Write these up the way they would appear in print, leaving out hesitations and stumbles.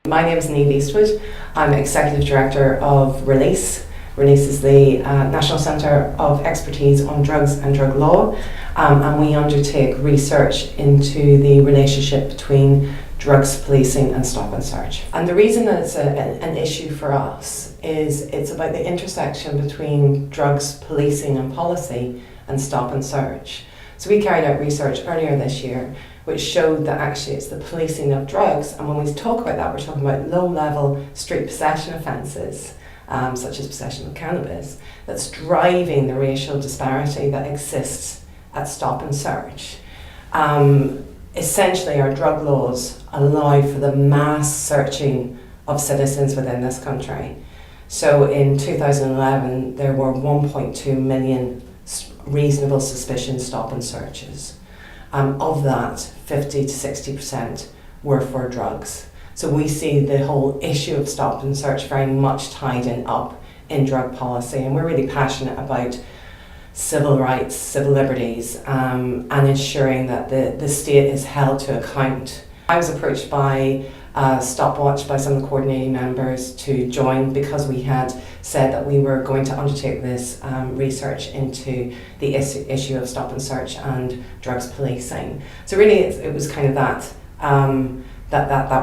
My name is Niamh. I'm Executive Director of Release. Release is the National Centre of Expertise on Drugs and Drug Law, and we undertake research into the relationship between drugs policing and stop and search. And the reason that it's an issue for us is it's about the intersection between drugs policing and policy and stop and search. So we carried out research earlier this year which showed that actually it's the policing of drugs, and when we talk about that we're talking about low-level street possession offences such as possession of cannabis, that's driving the racial disparity that exists at stop and search. Essentially our drug laws allow for the mass searching of citizens within this country. So in 2011 there were 1.2 million reasonable suspicion stop and searches. Of that, 50 to 60% were for drugs. So we see the whole issue of stop and search very much tied up in drug policy, and we're really passionate about civil rights, civil liberties, and ensuring that the state is held to account. I was approached by StopWatch, by some of the coordinating members, to join because we had said that we were going to undertake this research into the issue of stop and search and drugs policing. So really it was kind of that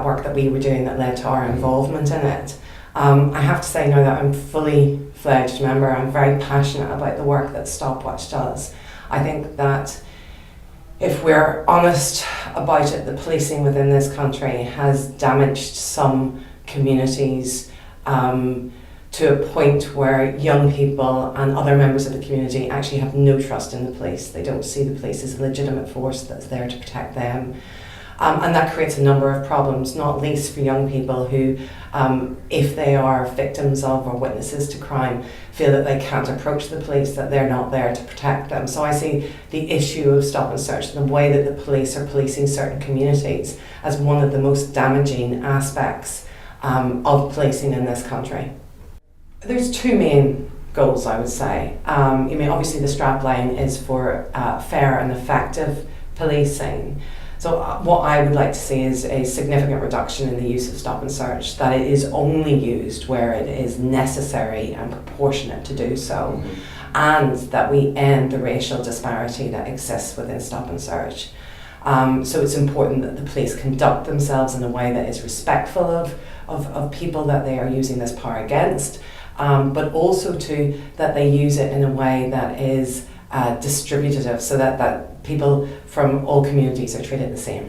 work that we were doing that led to our involvement in it. I have to say now that I'm fully fledged member, I'm very passionate about the work that StopWatch does. I think that if we're honest about it, the policing within this country has damaged some communities to a point where young people and other members of the community actually have no trust in the police. They don't see the police as a legitimate force that's there to protect them. And that creates a number of problems, not least for young people who, if they are victims of or witnesses to crime, feel that they can't approach the police, that they're not there to protect them. So I see the issue of stop and search and the way that the police are policing certain communities as one of the most damaging aspects of policing in this country. There's two main goals, I would say. Obviously the strapline is for fair and effective policing. So what I would like to see is a significant reduction in the use of stop and search, that it is only used where it is necessary and proportionate to do so, and that we end the racial disparity that exists within stop and search. So it's important that the police conduct themselves in a way that is respectful of people that they are using this power against, but also that they use it in a way that is distributive, so that people from all communities are treated the same.